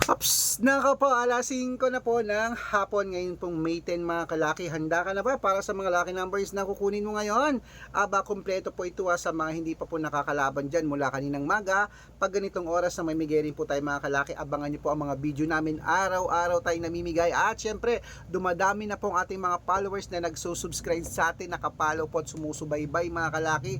Ops! Nako po, alas 5 na po ng hapon ngayon pong May 10 mga kalaki. Handa ka na ba para sa mga lucky numbers na kukunin mo ngayon? Aba, kompleto po ito sa mga hindi pa po nakakalaban dyan mula kaninang maga. Pag ganitong oras na may migay rin po tayo mga kalaki, abangan nyo po ang mga video namin. Araw-araw tayo namimigay. At syempre, dumadami na po ang ating mga followers na nagsusubscribe sa atin, nakapalo po at sumusubaybay mga kalaki.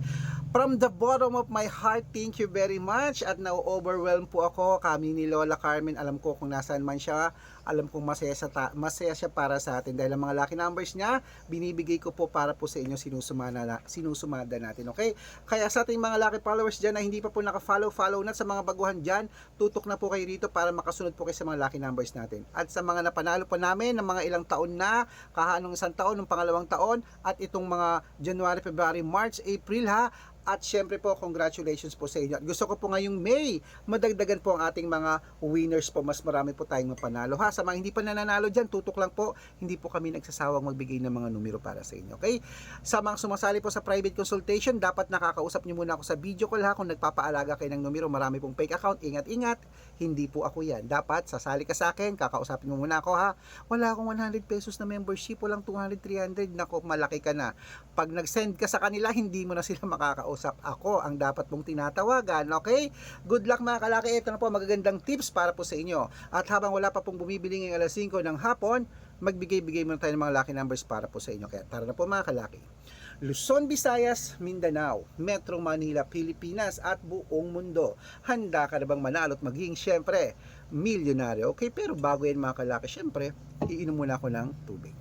From the bottom of my heart, thank you very much. At na-overwhelm po ako. Kami ni Lola Carmen, alam ko kung nasaan man siya. Alam kong masaya siya para sa atin. Dahil ang mga lucky numbers niya, binibigay ko po para po sa inyo sinusumada natin. Okay? Kaya sa ating mga lucky followers dyan na hindi pa po naka-follow na sa mga baguhan dyan, tutok na po kayo dito para makasunod po kayo sa mga lucky numbers natin. At sa mga napanalo po namin ng mga ilang taon na, kahanong isang taon, ng pangalawang taon, at itong mga January, February, March, April ha, at syempre po, congratulations po sa inyo. At gusto ko po ngayong May, madagdagan po ang ating mga winners po. Mas marami po tayong mapanalo ha. Sa mga hindi pa nananalo dyan, tutok lang po. Hindi po kami nagsasawang magbigay ng mga numero para sa inyo. Okay? Sa mga sumasali po sa private consultation, dapat nakakausap nyo muna ako sa video call ha. Kung nagpapaalaga kayo ng numero, marami pong fake account. Ingat-ingat, hindi po ako yan. Dapat, sasali ka sa akin, kakausapin mo muna ako ha. Wala akong 100 pesos na membership, walang 200, 300. Nako, malaki ka na. Pag nag-send ka sa kanila, hindi mo na sila makakausap. Ako ang dapat mong tinatawagan, okay? Good luck mga kalaki. Ito na po magagandang tips para po sa inyo. At habang wala pa pong bumibili ngayong alas 5 ng hapon, magbigay-bigay muna tayo ng mga lucky numbers para po sa inyo. Kaya tara na po mga kalaki. Luzon, Visayas, Mindanao, Metro Manila, Pilipinas at buong mundo. Handa ka na bang manalo at maging syempre milyonaryo? Okay, pero bago yan mga kalaki, syempre, iinom muna ako ng tubig.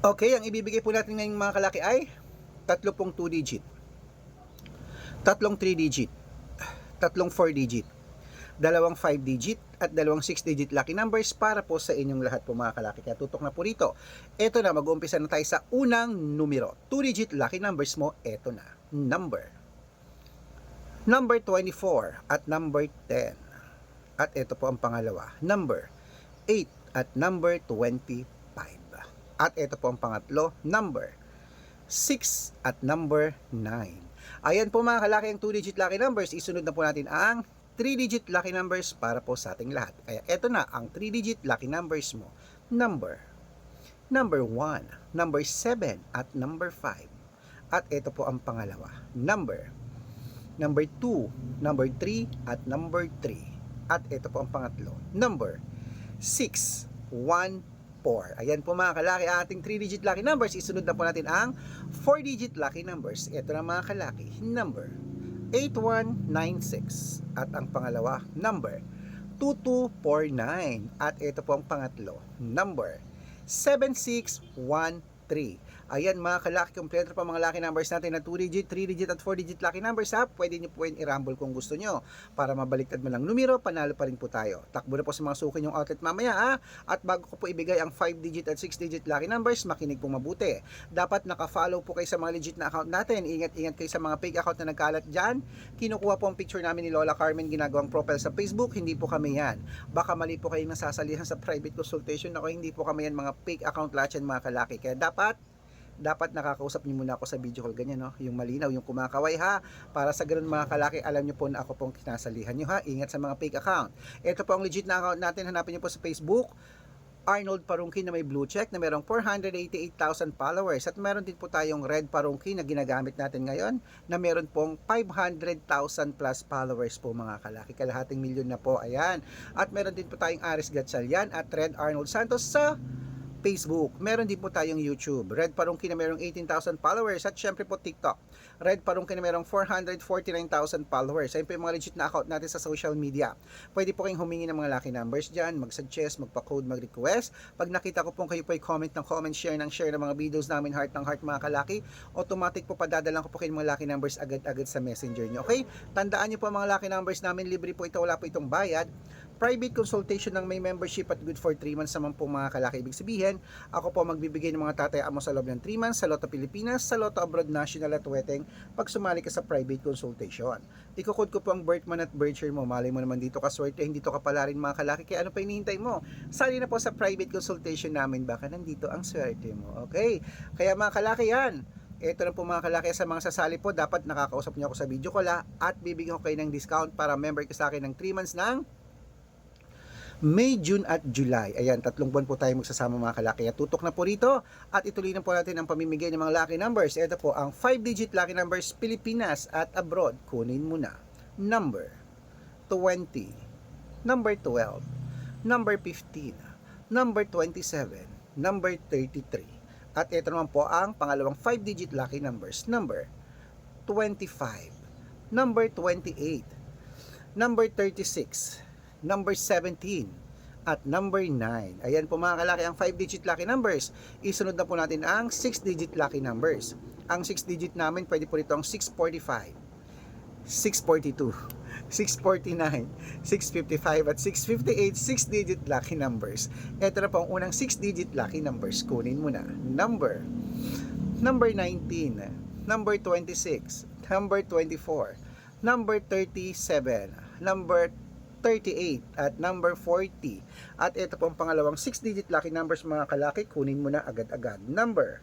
Okay, ang ibibigay po natin ngayong mga kalaki ay tatlo pong 2 digit, tatlong 3 digit, tatlong 4 digit, dalawang 5 digit at dalawang 6 digit lucky numbers para po sa inyong lahat po mga kalaki. Kaya tutok na po rito. Ito na, mag-uumpisa na tayo sa unang numero. 2 digit lucky numbers mo, ito na. Number 24 at number 10. At ito po ang pangalawa. Number 8 at number 25. At ito po ang pangatlo, number 6 at number 9. Ayan po mga kalaki ang 2-digit lucky numbers. Isunod na po natin ang 3-digit lucky numbers para po sa ating lahat. Kaya ito na ang 3-digit lucky numbers mo. Number 1, number 7 at number 5. At ito po ang pangalawa, number 2, number 3 at number 3. At ito po ang pangatlo, number 6, 1, 4. Ayan po mga kalaki, ating 3-digit lucky numbers. Isunod na po natin ang 4-digit lucky numbers. Ito na mga kalaki, number 8196. At ang pangalawa, number 2249. At ito po ang pangatlo, number 7613. Ayan mga kalaki, kompleto pa mga lucky numbers natin na 2-digit, 3-digit at 4-digit lucky numbers ha. Pwede nyo po yung i-rumble kung gusto nyo. Para mabaliktad mo lang numero, panalo pa rin po tayo. Takbo na po sa mga sukin yung outlet mamaya ha. At bago ko po ibigay ang 5-digit at 6-digit lucky numbers, makinig po mabuti. Dapat naka-follow po kayo sa mga legit na account natin. Ingat-ingat kayo sa mga fake account na nagkalat dyan. Kinukuha po ang picture namin ni Lola Carmen, ginagawang profile sa Facebook. Hindi po kami yan. Baka mali po kayong nasasalihan sa private consultation. Ako, hindi po kami yan, mga fake account lahat yan mga kalaki. Kaya dapat nakakausap niyo muna ako sa video call, ganyan no, yung malinaw, yung kumakaway ha, para sa ganun mga kalaki, alam niyo po na ako pong kinasalihan niyo ha. Ingat sa mga fake account. Ito po ang legit na account natin, hanapin niyo po sa Facebook, Arnold Parungki na may blue check na merong 488,000 followers, at meron din po tayong Red Parungki na ginagamit natin ngayon na meron pong 500,000 plus followers po mga kalaki, kalahating milyon na po, ayan. At meron din po tayong Aris Gatchalian at Red Arnold Santos sa Facebook. Meron din po tayong YouTube, Red Parungki na merong 18,000 followers, at syempre po TikTok, Red Parungki na merong 449,000 followers. Ayun po yung mga legit na account natin sa social media. Pwede po kayong humingi ng mga lucky numbers dyan, mag-suggest, magpa-code, mag-request. Pag nakita ko po kayo po ay comment ng comment, share ng mga videos namin, heart ng heart mga kalaki, automatic po padadalan ko po kayo mga lucky numbers agad-agad sa messenger nyo. Okay? Tandaan nyo po mga lucky numbers namin, libre po ito, wala po itong bayad. private consultation ng may membership at good for 3 months naman po mga kalaki. Ibig sabihin, ako po magbibigay ng mga tatayaan mo sa loob ng 3 months sa Lotto Pilipinas, sa Lotto Abroad National at Weteng pag sumali ka sa private consultation. Ikukod ko po ang birth month at birth year mo. Malay mo naman dito ka swerte, hindi to kapala rin mga kalaki. Kaya ano pa hinihintay mo? Sali na po sa private consultation namin, baka nandito ang swerte mo. Okay? Kaya mga kalaki yan. Ito na po mga kalaki, sa mga sasali po, dapat nakakausap niyo ako sa video call at bibigyan ko kayo ng discount para member ka sa akin ng 3 months ng May, June at July. Ayan, 3 buwan po tayo magsasama mga kalaki. At tutok na po rito at ituloy na po natin ang pamimigay ng mga lucky numbers. Ito po ang 5-digit lucky numbers Pilipinas at abroad. Kunin mo na. Number 20, number 12, number 15, number 27, number 33. At ito naman po ang pangalawang 5-digit lucky numbers. Number 25, number 28, number 36, number 17, at number 9. Ayan po mga kalaki ang 5-digit lucky numbers. Isunod na po natin ang 6-digit lucky numbers. Ang 6-digit namin, pwede po rito ang 645, 642, 649, 655 at 658, 6-digit lucky numbers. Ito na po ang unang 6-digit lucky numbers. Kunin mo na. Number 19, number 26, number 24, number 37, number 38 at number 40. At ito po ang pangalawang 6-digit lucky numbers mga kalaki. Kunin mo na agad-agad. Number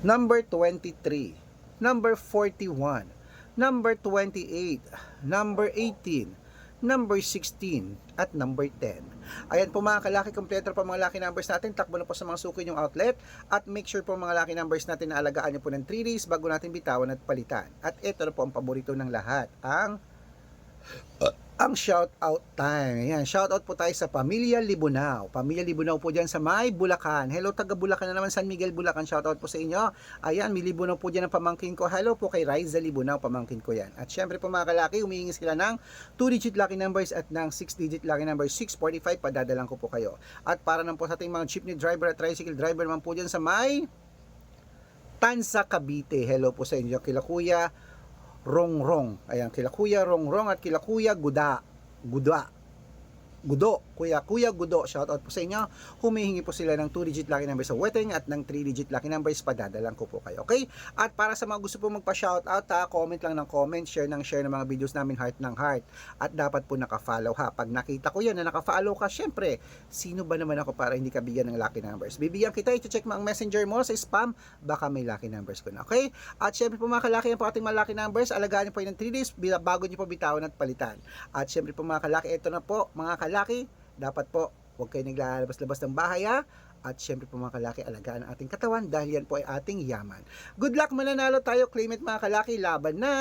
23, number 41, number 28, number 18, number 16, at number 10. Ayan po mga kalaki, kompleto po mga lucky numbers natin. Takbo na po sa mga suki yung outlet at make sure po mga lucky numbers natin na alagaan nyo po ng 3 days bago natin bitawan at palitan. At ito na po ang paborito ng lahat, ang shout out time. Ayan, shout out po tayo sa Pamilya Libunao. Pamilya Libunao po dyan sa may Bulacan. Hello, taga Bulacan na naman, San Miguel, Bulacan. Shout out po sa inyo. Ayan, may Libunao po dyan ang pamangkin ko. Hello po kay Riza Libunao, pamangkin ko yan. At syempre po mga kalaki, humihingi sila ng 2-digit lucky numbers at ng 6-digit lucky numbers 645. Padadalang ko po kayo. At para naman po sa ating mga jeepney driver at tricycle driver naman po dyan sa may Tansa, Cavite. Hello po sa inyo, kila Kuya Rongrong. Ayan, kila Kuya Rongrong at kila Kuya Gudo, Kuya Gudo, shout out po sa inyo. Humihingi po sila ng 2-digit lucky numbers sa Weteng at ng 3-digit lucky numbers, padadalang ko po kayo. Okay? At para sa mga gusto po magpa-shout out, comment lang ng comment, share ng mga videos namin, heart ng heart. At dapat po naka-follow ha. Pag nakita ko yan na naka-follow ka, syempre, sino ba naman ako para hindi ka bigyan ng lucky numbers? Bibigyan kita, i-check mo ang messenger mo sa spam, baka may lucky numbers ko na. Okay? At syempre po mga kalaki, yan po ating mga lucky numbers, alagaan niyo po yun ng 3 days bago niyo po bitawan at palitan. At syempre po mga kalaki, ito na po mga kalaki, dapat po huwag kayo naglalabas-labas ng bahay ha. At syempre po mga kalaki, alagaan ang ating katawan dahil yan po ay ating yaman. Good luck, mananalo tayo, claim it mga kalaki, laban na!